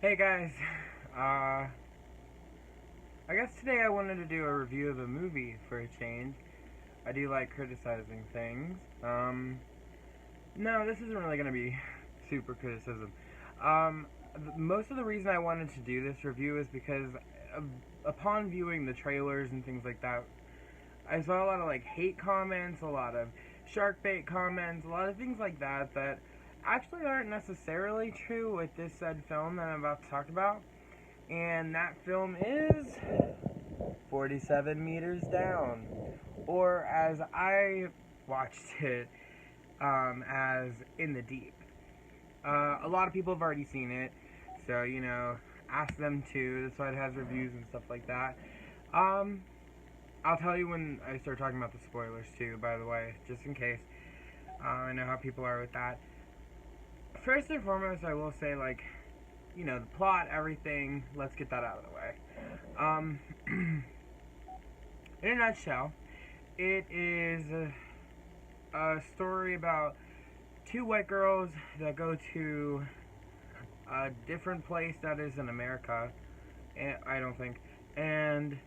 Hey guys, I guess today I wanted to do a review of a movie for a change. I do like criticizing things. No, this isn't really going to be super criticism. Most of the reason I wanted to do this review is because upon viewing the trailers and things like that, I saw a lot of like hate comments, a lot of shark bait comments, a lot of things like that that actually aren't necessarily true with this said film that I'm about to talk about. And that film is 47 Meters Down. Or as I watched it, as In the Deep. A lot of people have already seen it, so, ask them too. That's why it has reviews and stuff like that. I'll tell you when I start talking about the spoilers too, by the way, just in case. I know how people are with that. First and foremost, I will say, the plot, everything, let's get that out of the way. In a nutshell, it is a story about two white girls that go to a different place that is in America, I don't think, and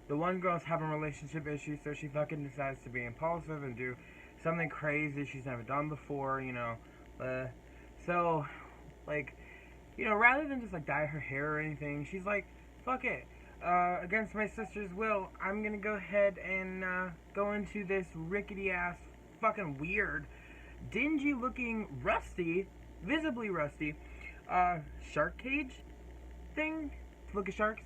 the one girl's having relationship issues, so she fucking decides to be impulsive and do something crazy she's never done before, so, rather than just, dye her hair or anything, she's like, fuck it. Against my sister's will, I'm gonna go ahead and, go into this rickety-ass, fucking weird, dingy-looking, rusty, visibly rusty, shark cage thing to look at sharks.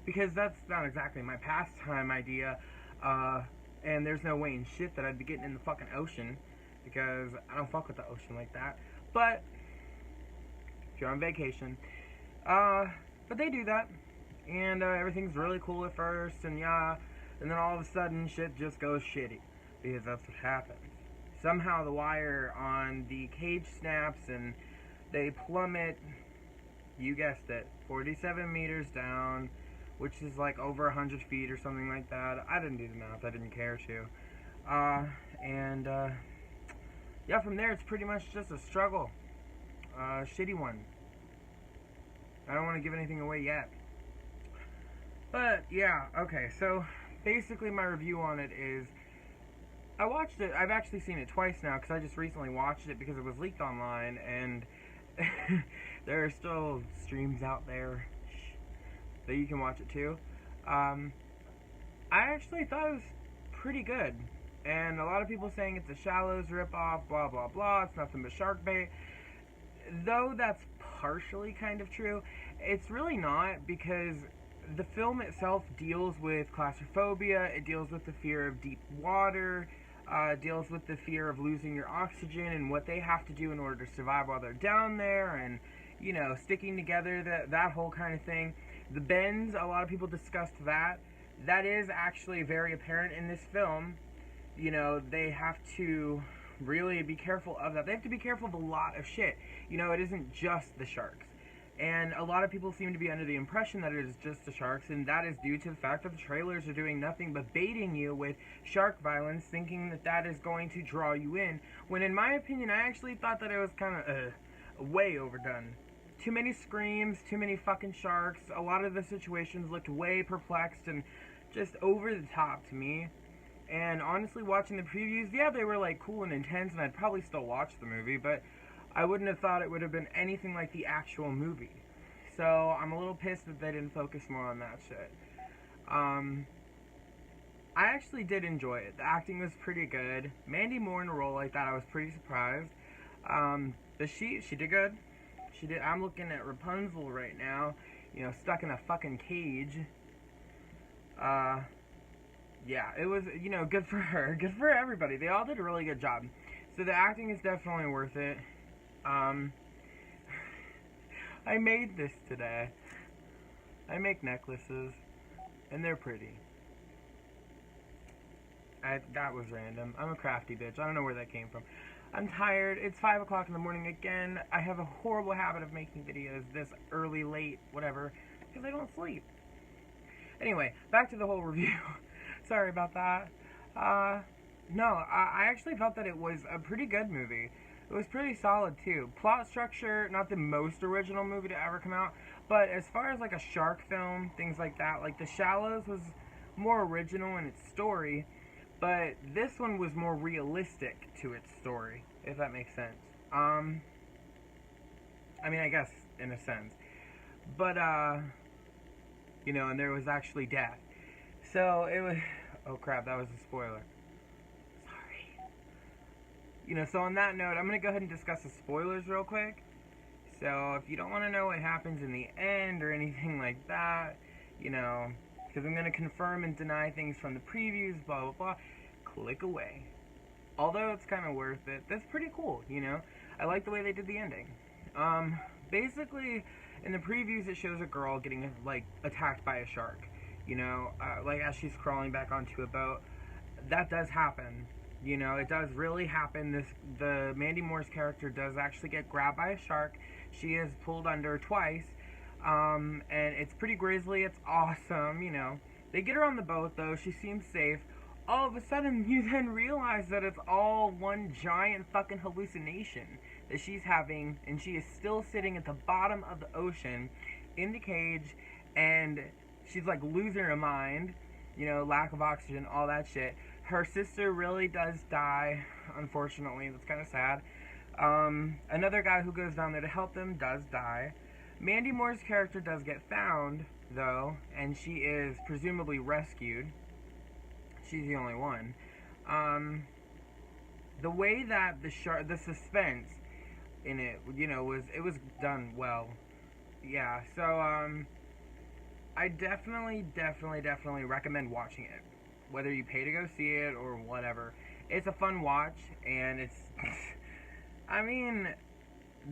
Because that's not exactly my pastime idea, and there's no way in shit that I'd be getting in the fucking ocean, because I don't fuck with the ocean like that. But if you're on vacation, but they do that, and everything's really cool at first, and then all of a sudden shit just goes shitty, because that's what happens. Somehow the wire on the cage snaps, and they plummet, you guessed it, 47 meters down, which is like over 100 feet or something like that. I didn't do the math, I didn't care to. From there it's pretty much just a struggle. Shitty one. I don't want to give anything away yet. But, yeah, okay, so basically my review on it is, I watched it, I've actually seen it twice now, because I just recently watched it because it was leaked online, and there are still streams out there that you can watch it too. I actually thought it was pretty good, and a lot of people saying it's a Shallows ripoff, blah blah blah, it's nothing but shark bait. Though that's partially kind of true, it's really not, because the film itself deals with claustrophobia, it deals with the fear of deep water, deals with the fear of losing your oxygen and what they have to do in order to survive while they're down there, and, sticking together, that whole kind of thing. The bends, a lot of people discussed that. That is actually very apparent in this film. They have to really be careful of that. They have to be careful of a lot of shit. It isn't just the sharks. And a lot of people seem to be under the impression that it is just the sharks, and that is due to the fact that the trailers are doing nothing but baiting you with shark violence, thinking that that is going to draw you in. When in my opinion, I actually thought that it was kind of way overdone. Too many screams, too many fucking sharks, a lot of the situations looked way perplexed and just over the top to me. And honestly, watching the previews, yeah, they were cool and intense, and I'd probably still watch the movie, but I wouldn't have thought it would have been anything like the actual movie. So, I'm a little pissed that they didn't focus more on that shit. I actually did enjoy it. The acting was pretty good. Mandy Moore in a role like that, I was pretty surprised. She did good. I'm looking at Rapunzel right now, stuck in a fucking cage. Yeah, it was, good for her. Good for everybody. They all did a really good job. So the acting is definitely worth it. I made this today. I make necklaces, and they're pretty. That was random. I'm a crafty bitch. I don't know where that came from. I'm tired. It's 5 o'clock in the morning again. I have a horrible habit of making videos this early, late, whatever, because I don't sleep. Anyway, back to the whole review. Sorry about that. No, I actually felt that it was a pretty good movie. It was pretty solid too. Plot structure, not the most original movie to ever come out, but as far as like a shark film, things like that, like The Shallows was more original in its story, but this one was more realistic to its story, if that makes sense. I mean, I guess in a sense, but you know, and there was actually death. So it was. Oh crap, that was a spoiler. Sorry. You know, so on that note, I'm gonna go ahead and discuss the spoilers real quick. So if you don't want to know what happens in the end or anything like that, you know, because I'm gonna confirm and deny things from the previews, blah blah blah, click away. Although it's kind of worth it, that's pretty cool. You know, I like the way they did the ending. Basically, in the previews, it shows a girl getting like attacked by a shark. You know, like as she's crawling back onto a boat. That does happen. You know, it does really happen. The Mandy Moore's character does actually get grabbed by a shark. She is pulled under twice, and it's pretty grisly. It's awesome. You know, they get her on the boat though. She seems safe. All of a sudden, you then realize that it's all one giant fucking hallucination that she's having, and she is still sitting at the bottom of the ocean in the cage, and she's like losing her mind, you know, lack of oxygen, all that shit. Her sister really does die, unfortunately. That's kind of sad. Another guy who goes down there to help them does die. Mandy Moore's character does get found, though, and she is presumably rescued. She's the only one. The way that the suspense in it, you know, was done well. Yeah, so, I definitely recommend watching it. Whether you pay to go see it or whatever. It's a fun watch, and it's... I mean,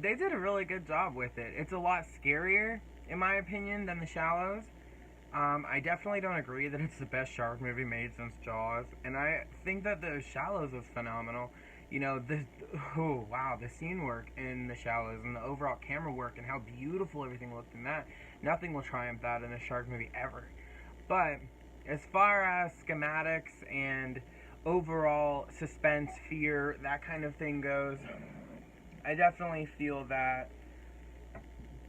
they did a really good job with it. It's a lot scarier, in my opinion, than The Shallows. I definitely don't agree that it's the best shark movie made since Jaws, and I think that The Shallows was phenomenal. You know, the scene work in The Shallows and the overall camera work and how beautiful everything looked in that. Nothing will triumph that in a shark movie ever. But as far as schematics and overall suspense, fear, that kind of thing goes, I definitely feel that,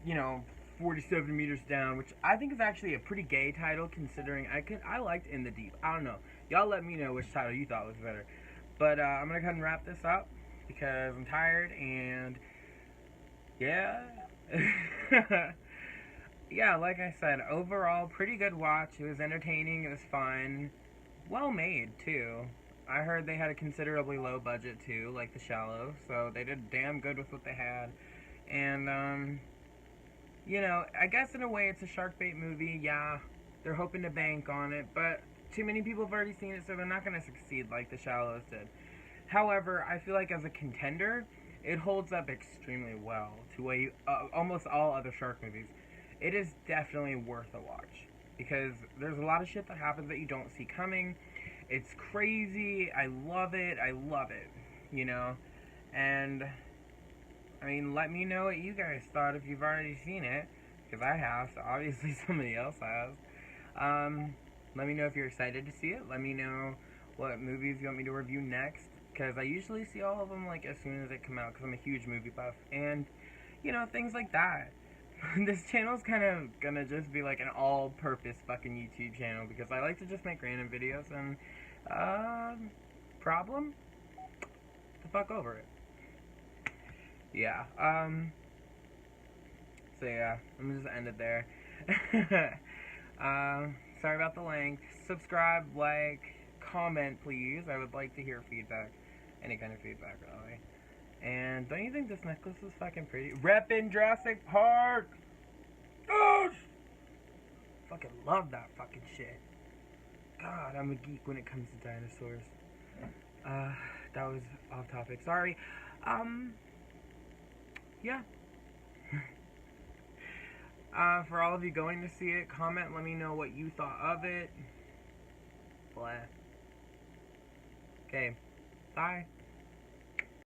you know, 47 Meters Down, which I think is actually a pretty gay title considering I liked In the Deep. I don't know. Y'all let me know which title you thought was better. But I'm going to go ahead and wrap this up because I'm tired and yeah. Yeah, like I said, overall, pretty good watch. It was entertaining. It was fun. Well made, too. I heard they had a considerably low budget, too, like The Shallow. So they did damn good with what they had. And, you know, I guess in a way it's a shark bait movie. Yeah, they're hoping to bank on it. But too many people have already seen it, so they're not going to succeed like The Shallows did. However, I feel like as a contender, it holds up extremely well to almost all other shark movies. It is definitely worth a watch because there's a lot of shit that happens that you don't see coming. It's crazy. I love it. You know? And, I mean, let me know what you guys thought if you've already seen it, because I have, so obviously somebody else has. Let me know if you're excited to see it. Let me know what movies you want me to review next, because I usually see all of them, like, as soon as they come out, because I'm a huge movie buff, and, you know, things like that. This channel's kind of gonna just be like an all-purpose fucking YouTube channel because I like to just make random videos and, problem? The fuck over it. Yeah, so yeah, I'm gonna just end it there. Sorry about the length. Subscribe, like, comment, please. I would like to hear feedback. Any kind of feedback, really. And don't you think this necklace is fucking pretty? Reppin' Jurassic Park! Gosh! Fucking love that fucking shit. God, I'm a geek when it comes to dinosaurs. That was off topic. Sorry. Yeah. For all of you going to see it, comment, let me know what you thought of it. Blah. Okay. Bye.